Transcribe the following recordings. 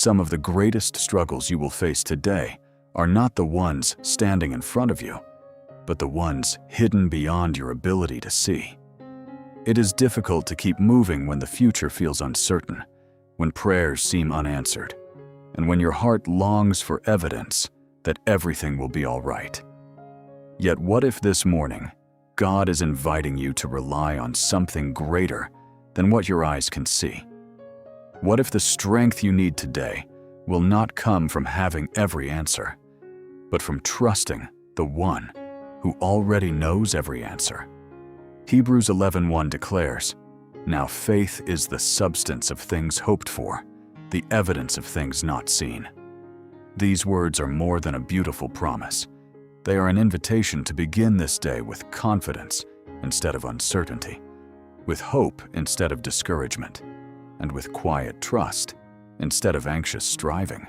Some of the greatest struggles you will face today are not the ones standing in front of you, but the ones hidden beyond your ability to see. It is difficult to keep moving when the future feels uncertain, when prayers seem unanswered, and when your heart longs for evidence that everything will be all right. Yet what if this morning, God is inviting you to rely on something greater than what your eyes can see? What if the strength you need today will not come from having every answer, but from trusting the one who already knows every answer? Hebrews 11:1 declares, "Now faith is the substance of things hoped for, the evidence of things not seen." These words are more than a beautiful promise. They are an invitation to begin this day with confidence instead of uncertainty, with hope instead of discouragement, and with quiet trust instead of anxious striving.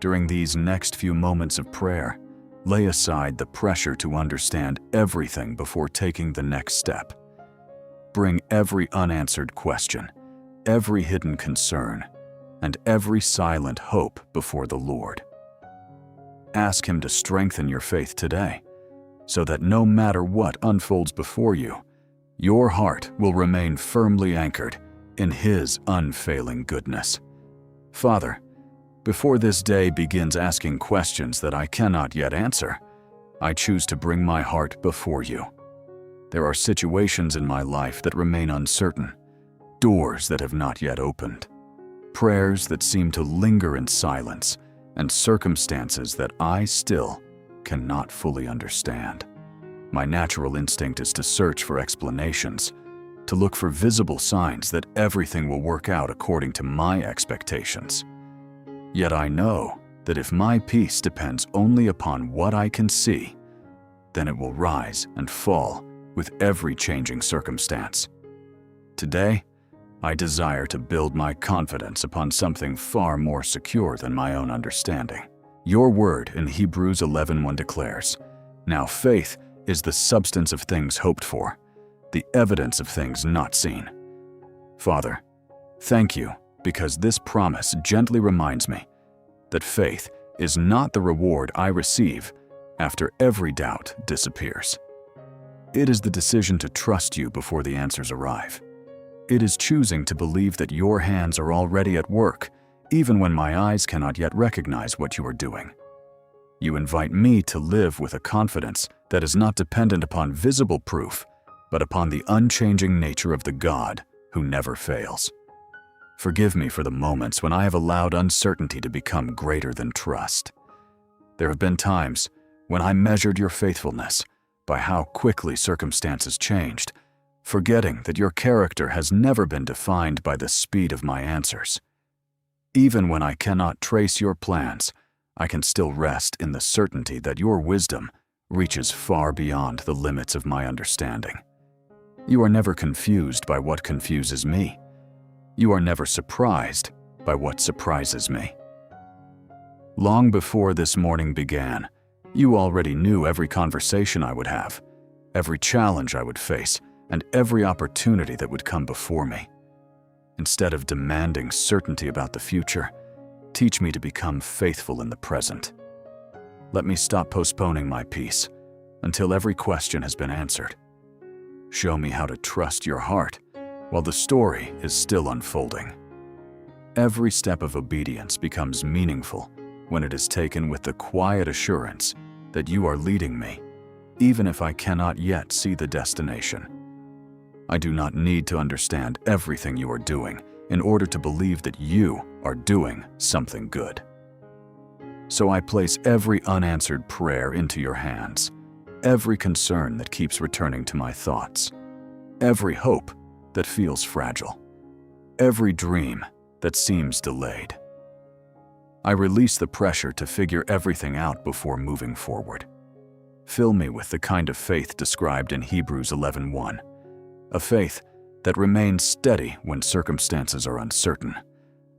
During these next few moments of prayer, lay aside the pressure to understand everything before taking the next step. Bring every unanswered question, every hidden concern, and every silent hope before the Lord. Ask Him to strengthen your faith today, so that no matter what unfolds before you, your heart will remain firmly anchored in His unfailing goodness. Father, before this day begins asking questions that I cannot yet answer, I choose to bring my heart before you. There are situations in my life that remain uncertain, doors that have not yet opened, prayers that seem to linger in silence, and circumstances that I still cannot fully understand. My natural instinct is to search for explanations, to look for visible signs that everything will work out according to my expectations. Yet I know that if my peace depends only upon what I can see, then it will rise and fall with every changing circumstance. Today, I desire to build my confidence upon something far more secure than my own understanding. Your word in Hebrews 11:1 declares, "Now faith is the substance of things hoped for, the evidence of things not seen." Father, thank you, because this promise gently reminds me that faith is not the reward I receive after every doubt disappears. It is the decision to trust you before the answers arrive. It is choosing to believe that your hands are already at work, even when my eyes cannot yet recognize what you are doing. You invite me to live with a confidence that is not dependent upon visible proof, but upon the unchanging nature of the God who never fails. Forgive me for the moments when I have allowed uncertainty to become greater than trust. There have been times when I measured your faithfulness by how quickly circumstances changed, forgetting that your character has never been defined by the speed of my answers. Even when I cannot trace your plans, I can still rest in the certainty that your wisdom reaches far beyond the limits of my understanding. You are never confused by what confuses me. You are never surprised by what surprises me. Long before this morning began, you already knew every conversation I would have, every challenge I would face, and every opportunity that would come before me. Instead of demanding certainty about the future, teach me to become faithful in the present. Let me stop postponing my peace until every question has been answered. Show me how to trust your heart while the story is still unfolding. Every step of obedience becomes meaningful when it is taken with the quiet assurance that you are leading me, even if I cannot yet see the destination. I do not need to understand everything you are doing in order to believe that you are doing something good. So I place every unanswered prayer into your hands, every concern that keeps returning to my thoughts, every hope that feels fragile, every dream that seems delayed. I release the pressure to figure everything out before moving forward. Fill me with the kind of faith described in Hebrews 11:1, a faith that remains steady when circumstances are uncertain,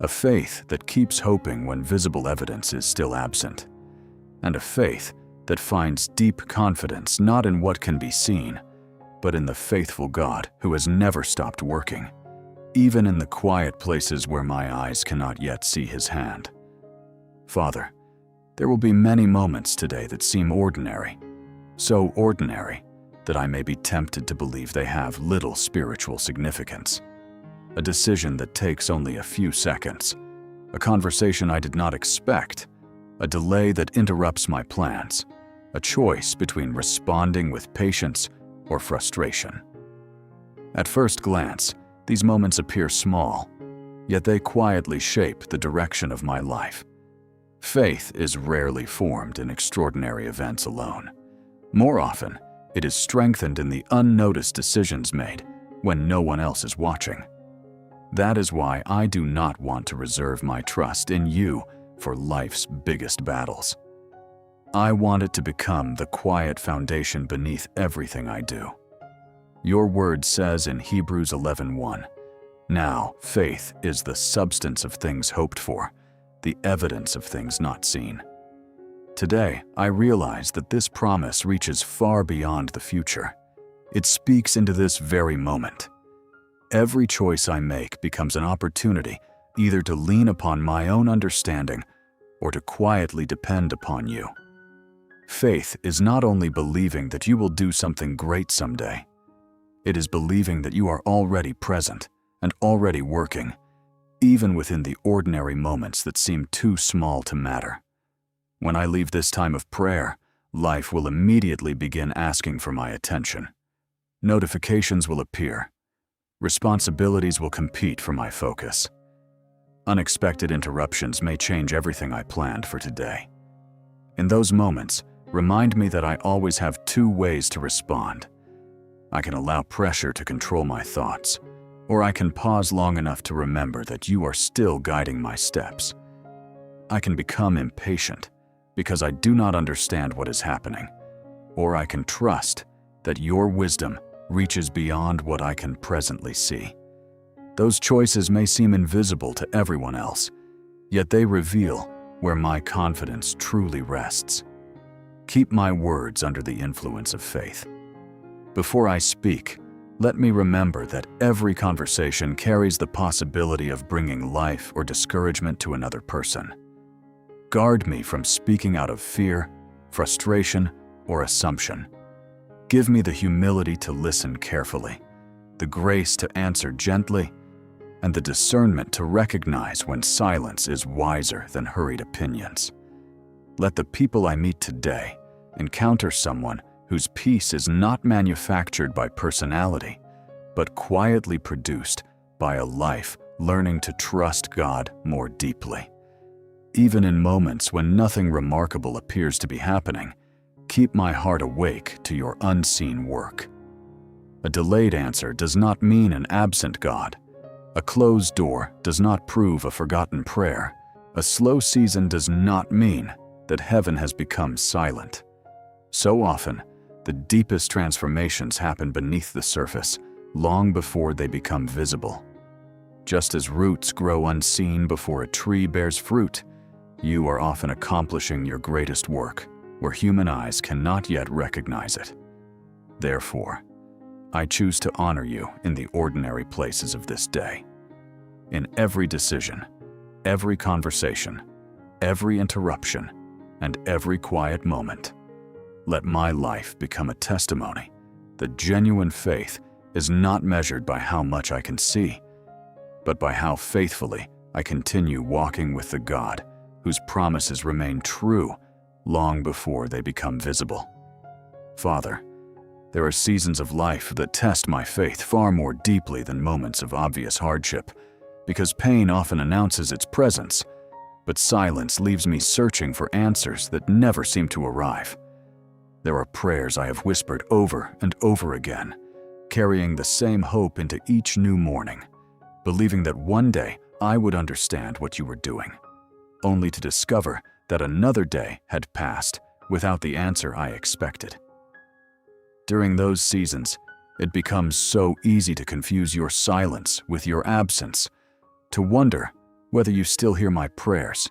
a faith that keeps hoping when visible evidence is still absent, and a faith that finds deep confidence not in what can be seen, but in the faithful God who has never stopped working, even in the quiet places where my eyes cannot yet see His hand. Father, there will be many moments today that seem ordinary, so ordinary that I may be tempted to believe they have little spiritual significance. A decision that takes only a few seconds, a conversation I did not expect, a delay that interrupts my plans, a choice between responding with patience or frustration. At first glance, these moments appear small, yet they quietly shape the direction of my life. Faith is rarely formed in extraordinary events alone. More often, it is strengthened in the unnoticed decisions made when no one else is watching. That is why I do not want to reserve my trust in you for life's biggest battles. I want it to become the quiet foundation beneath everything I do. Your word says in Hebrews 11:1, "Now faith is the substance of things hoped for, the evidence of things not seen." Today, I realize that this promise reaches far beyond the future. It speaks into this very moment. Every choice I make becomes an opportunity either to lean upon my own understanding or to quietly depend upon you. Faith is not only believing that you will do something great someday. It is believing that you are already present and already working, even within the ordinary moments that seem too small to matter. When I leave this time of prayer, life will immediately begin asking for my attention. Notifications will appear. Responsibilities will compete for my focus. Unexpected interruptions may change everything I planned for today. In those moments, remind me that I always have two ways to respond. I can allow pressure to control my thoughts, or I can pause long enough to remember that you are still guiding my steps. I can become impatient because I do not understand what is happening, or I can trust that your wisdom reaches beyond what I can presently see. Those choices may seem invisible to everyone else, yet they reveal where my confidence truly rests. Keep my words under the influence of faith. Before I speak, let me remember that every conversation carries the possibility of bringing life or discouragement to another person. Guard me from speaking out of fear, frustration, or assumption. Give me the humility to listen carefully, the grace to answer gently, and the discernment to recognize when silence is wiser than hurried opinions. Let the people I meet today encounter someone whose peace is not manufactured by personality, but quietly produced by a life learning to trust God more deeply. Even in moments when nothing remarkable appears to be happening, keep my heart awake to your unseen work. A delayed answer does not mean an absent God. A closed door does not prove a forgotten prayer. A slow season does not mean that heaven has become silent. So often, the deepest transformations happen beneath the surface, long before they become visible. Just as roots grow unseen before a tree bears fruit, you are often accomplishing your greatest work where human eyes cannot yet recognize it. Therefore, I choose to honor you in the ordinary places of this day. In every decision, every conversation, every interruption, and every quiet moment, let my life become a testimony that genuine faith is not measured by how much I can see, but by how faithfully I continue walking with the God whose promises remain true long before they become visible. Father, there are seasons of life that test my faith far more deeply than moments of obvious hardship, because pain often announces its presence, but silence leaves me searching for answers that never seem to arrive. There are prayers I have whispered over and over again, carrying the same hope into each new morning, believing that one day I would understand what you were doing, only to discover that another day had passed without the answer I expected. During those seasons, it becomes so easy to confuse your silence with your absence, to wonder whether you still hear my prayers,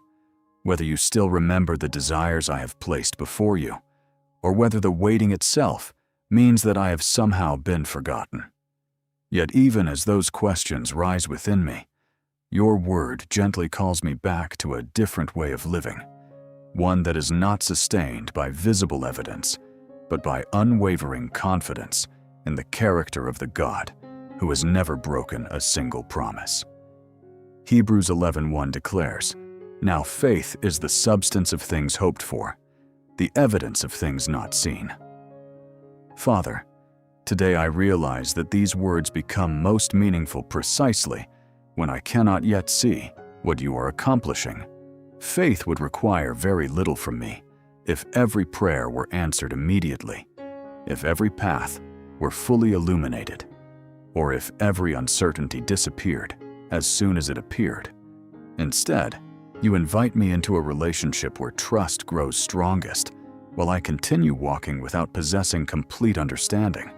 whether you still remember the desires I have placed before you, or whether the waiting itself means that I have somehow been forgotten. Yet even as those questions rise within me, your word gently calls me back to a different way of living, one that is not sustained by visible evidence, but by unwavering confidence in the character of the God who has never broken a single promise. Hebrews 11:1 declares, "Now faith is the substance of things hoped for, the evidence of things not seen." Father, today I realize that these words become most meaningful precisely when I cannot yet see what you are accomplishing. Faith would require very little from me if every prayer were answered immediately, if every path were fully illuminated, or if every uncertainty disappeared as soon as it appeared. Instead, you invite me into a relationship where trust grows strongest while I continue walking without possessing complete understanding,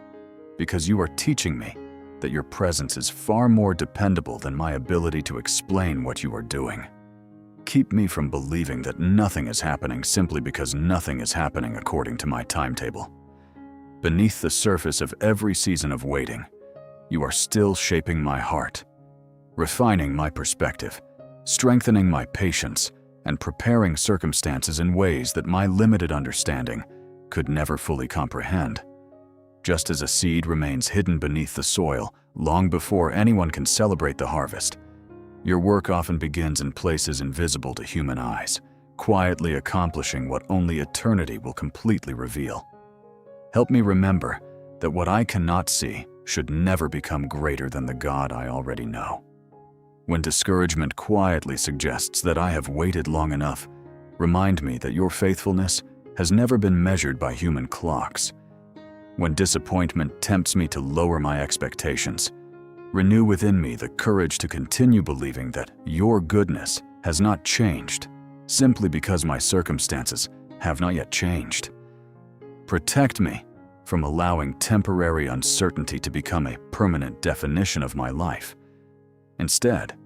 because you are teaching me that your presence is far more dependable than my ability to explain what you are doing. Keep me from believing that nothing is happening simply because nothing is happening according to my timetable. Beneath the surface of every season of waiting, you are still shaping my heart, refining my perspective, strengthening my patience, and preparing circumstances in ways that my limited understanding could never fully comprehend. Just as a seed remains hidden beneath the soil long before anyone can celebrate the harvest, your work often begins in places invisible to human eyes, quietly accomplishing what only eternity will completely reveal. Help me remember that what I cannot see should never become greater than the God I already know. When discouragement quietly suggests that I have waited long enough, remind me that your faithfulness has never been measured by human clocks. When disappointment tempts me to lower my expectations, renew within me the courage to continue believing that your goodness has not changed simply because my circumstances have not yet changed. Protect me from allowing temporary uncertainty to become a permanent definition of my life. Instead,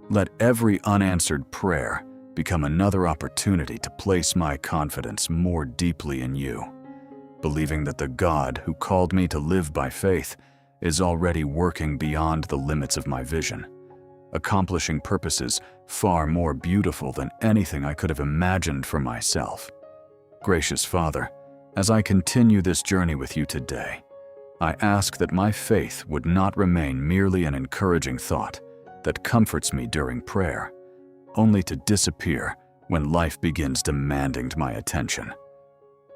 let every unanswered prayer become another opportunity to place my confidence more deeply in you, believing that the God who called me to live by faith is already working beyond the limits of my vision, accomplishing purposes far more beautiful than anything I could have imagined for myself. Gracious Father, as I continue this journey with you today, I ask that my faith would not remain merely an encouraging thought that comforts me during prayer, only to disappear when life begins demanding my attention.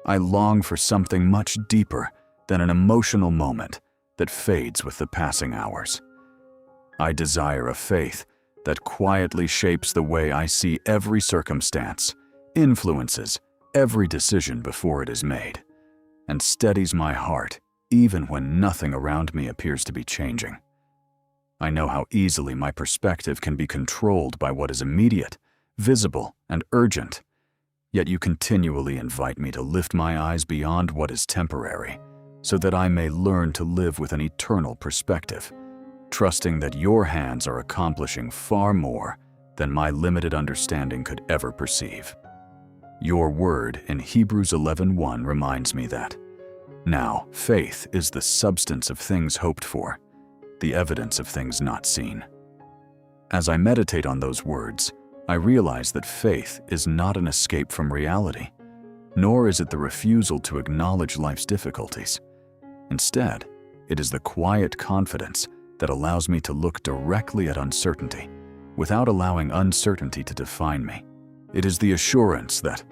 I long for something much deeper than an emotional moment that fades with the passing hours. I desire a faith that quietly shapes the way I see every circumstance, influences every decision before it is made, and steadies my heart even when nothing around me appears to be changing. I know how easily my perspective can be controlled by what is immediate, visible, and urgent, yet you continually invite me to lift my eyes beyond what is temporary, so that I may learn to live with an eternal perspective, trusting that your hands are accomplishing far more than my limited understanding could ever perceive. Your word in Hebrews 11:1 reminds me that, "Now faith is the substance of things hoped for, the evidence of things not seen." As I meditate on those words, I realize that faith is not an escape from reality, nor is it the refusal to acknowledge life's difficulties. Instead, it is the quiet confidence that allows me to look directly at uncertainty without allowing uncertainty to define me. It is the assurance that,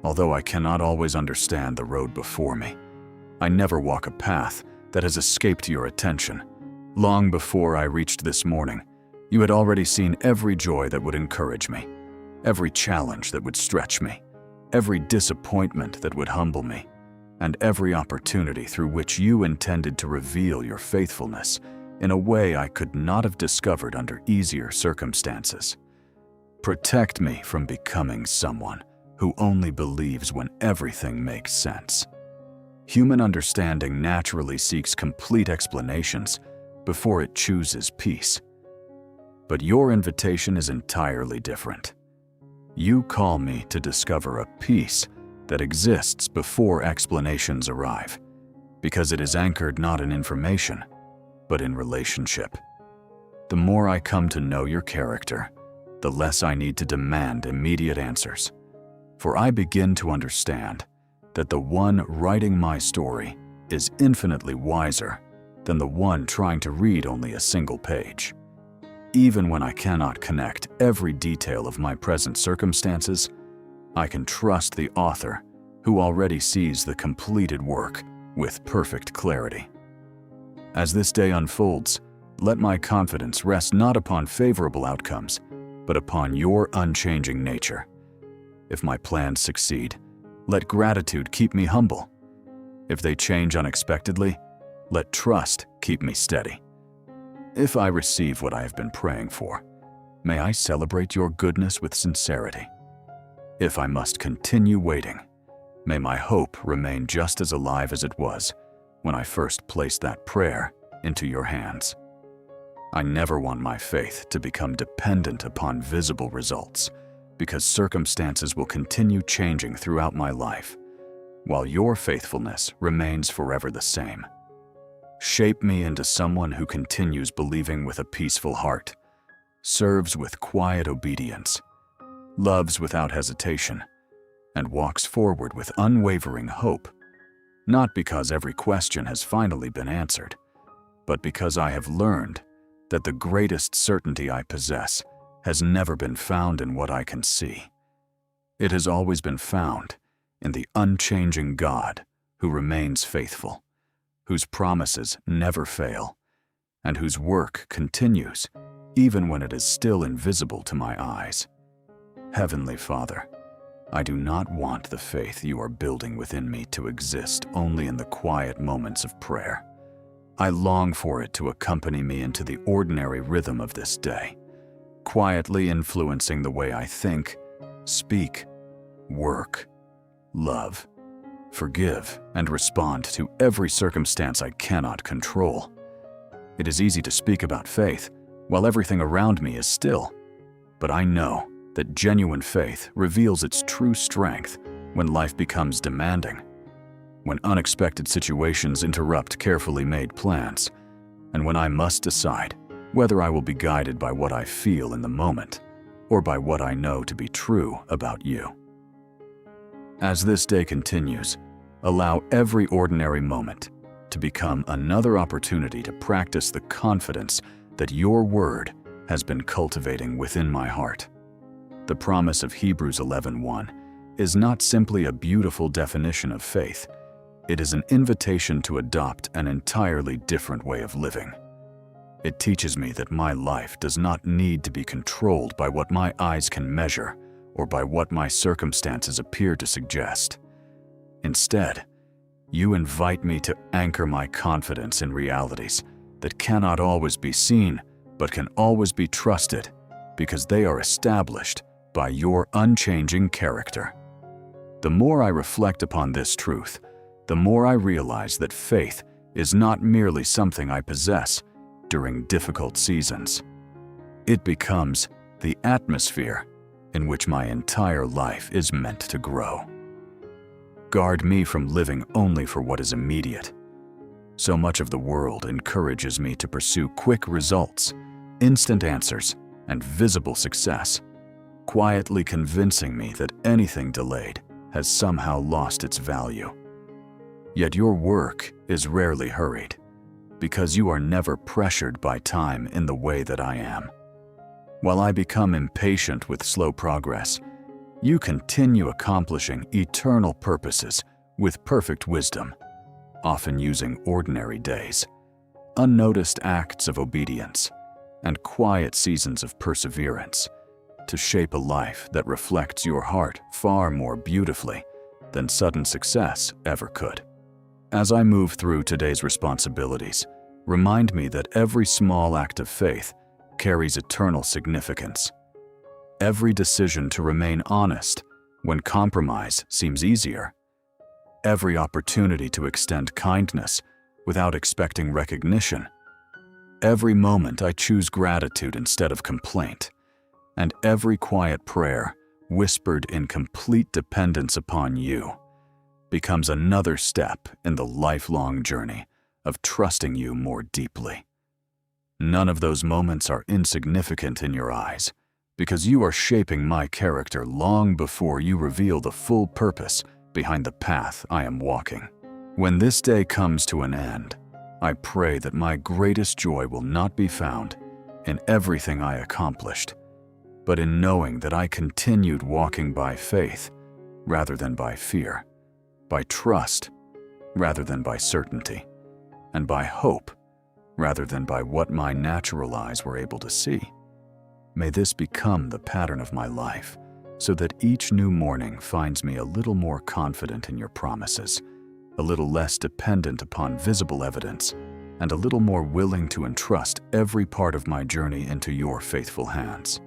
although I cannot always understand the road before me, I never walk a path that has escaped your attention. Long before I reached this morning, you had already seen every joy that would encourage me, every challenge that would stretch me, every disappointment that would humble me, and every opportunity through which you intended to reveal your faithfulness in a way I could not have discovered under easier circumstances. Protect me from becoming someone who only believes when everything makes sense. Human understanding naturally seeks complete explanations before it chooses peace. But your invitation is entirely different. You call me to discover a peace that exists before explanations arrive, because it is anchored not in information, but in relationship. The more I come to know your character, the less I need to demand immediate answers. For I begin to understand that the one writing my story is infinitely wiser than the one trying to read only a single page. Even when I cannot connect every detail of my present circumstances, I can trust the author who already sees the completed work with perfect clarity. As this day unfolds, let my confidence rest not upon favorable outcomes, but upon your unchanging nature. If my plans succeed, let gratitude keep me humble. If they change unexpectedly, let trust keep me steady. If I receive what I have been praying for, may I celebrate your goodness with sincerity. If I must continue waiting, may my hope remain just as alive as it was when I first placed that prayer into your hands. I never want my faith to become dependent upon visible results, because circumstances will continue changing throughout my life, while your faithfulness remains forever the same. Shape me into someone who continues believing with a peaceful heart, serves with quiet obedience, loves without hesitation, and walks forward with unwavering hope, not because every question has finally been answered, but because I have learned that the greatest certainty I possess has never been found in what I can see. It has always been found in the unchanging God who remains faithful, whose promises never fail, and whose work continues even when it is still invisible to my eyes. Heavenly Father, I do not want the faith you are building within me to exist only in the quiet moments of prayer. I long for it to accompany me into the ordinary rhythm of this day, quietly influencing the way I think, speak, work, love, forgive, and respond to every circumstance I cannot control. It is easy to speak about faith while everything around me is still, but I know that genuine faith reveals its true strength when life becomes demanding, when unexpected situations interrupt carefully made plans, and when I must decide whether I will be guided by what I feel in the moment or by what I know to be true about you. As this day continues, allow every ordinary moment to become another opportunity to practice the confidence that your word has been cultivating within my heart. The promise of Hebrews 11:1 is not simply a beautiful definition of faith, it is an invitation to adopt an entirely different way of living. It teaches me that my life does not need to be controlled by what my eyes can measure or by what my circumstances appear to suggest. Instead, you invite me to anchor my confidence in realities that cannot always be seen but can always be trusted because they are established by your unchanging character. The more I reflect upon this truth, the more I realize that faith is not merely something I possess during difficult seasons. It becomes the atmosphere in which my entire life is meant to grow. Guard me from living only for what is immediate. So much of the world encourages me to pursue quick results, instant answers, and visible success, quietly convincing me that anything delayed has somehow lost its value. Yet your work is rarely hurried, because you are never pressured by time in the way that I am. While I become impatient with slow progress, you continue accomplishing eternal purposes with perfect wisdom, often using ordinary days, unnoticed acts of obedience, and quiet seasons of perseverance to shape a life that reflects your heart far more beautifully than sudden success ever could. As I move through today's responsibilities, remind me that every small act of faith carries eternal significance. Every decision to remain honest when compromise seems easier. Every opportunity to extend kindness without expecting recognition. Every moment I choose gratitude instead of complaint. And every quiet prayer, whispered in complete dependence upon you, becomes another step in the lifelong journey of trusting you more deeply. None of those moments are insignificant in your eyes, because you are shaping my character long before you reveal the full purpose behind the path I am walking. When this day comes to an end, I pray that my greatest joy will not be found in everything I accomplished, but in knowing that I continued walking by faith rather than by fear, by trust rather than by certainty, and by hope rather than by what my natural eyes were able to see. May this become the pattern of my life, so that each new morning finds me a little more confident in your promises, a little less dependent upon visible evidence, and a little more willing to entrust every part of my journey into your faithful hands.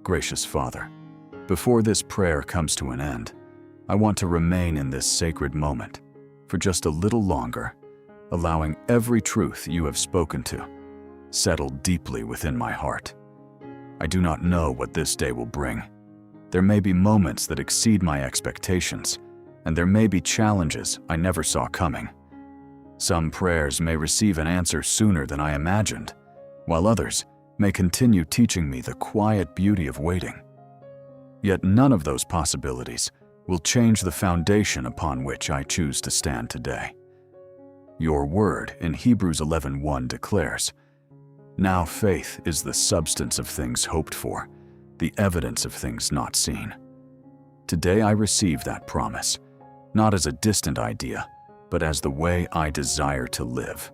Gracious Father, before this prayer comes to an end, I want to remain in this sacred moment for just a little longer, allowing every truth you have spoken to settle deeply within my heart. I do not know what this day will bring. There may be moments that exceed my expectations, and there may be challenges I never saw coming. Some prayers may receive an answer sooner than I imagined, while others may continue teaching me the quiet beauty of waiting. Yet none of those possibilities will change the foundation upon which I choose to stand today. Your word in Hebrews 11:1 declares, "Now faith is the substance of things hoped for, the evidence of things not seen." Today I receive that promise, not as a distant idea, but as the way I desire to live.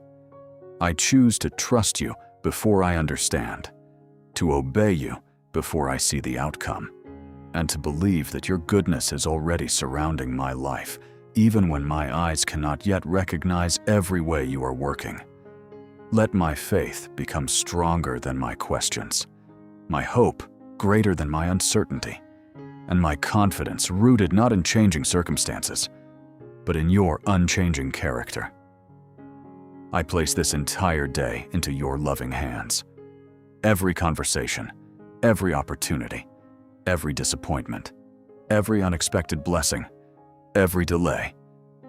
I choose to trust you before I understand, to obey you before I see the outcome, and to believe that your goodness is already surrounding my life, even when my eyes cannot yet recognize every way you are working. Let my faith become stronger than my questions, my hope greater than my uncertainty, and my confidence rooted not in changing circumstances, but in your unchanging character. I place this entire day into your loving hands. Every conversation, every opportunity, every disappointment, every unexpected blessing, every delay,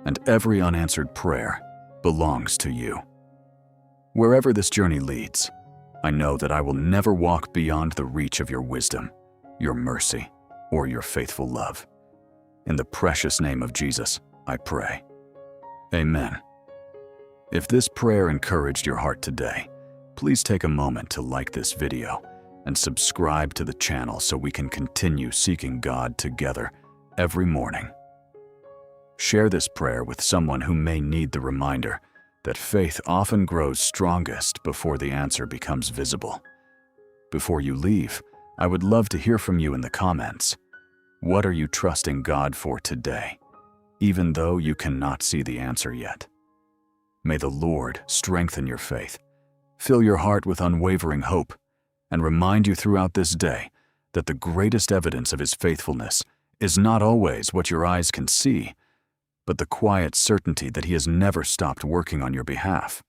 and every unanswered prayer belongs to you. Wherever this journey leads, I know that I will never walk beyond the reach of your wisdom, your mercy, or your faithful love. In the precious name of Jesus, I pray. Amen. If this prayer encouraged your heart today, please take a moment to like this video and subscribe to the channel so we can continue seeking God together every morning. Share this prayer with someone who may need the reminder that faith often grows strongest before the answer becomes visible. Before you leave, I would love to hear from you in the comments. What are you trusting God for today, even though you cannot see the answer yet? May the Lord strengthen your faith, fill your heart with unwavering hope, and remind you throughout this day that the greatest evidence of His faithfulness is not always what your eyes can see, but the quiet certainty that He has never stopped working on your behalf.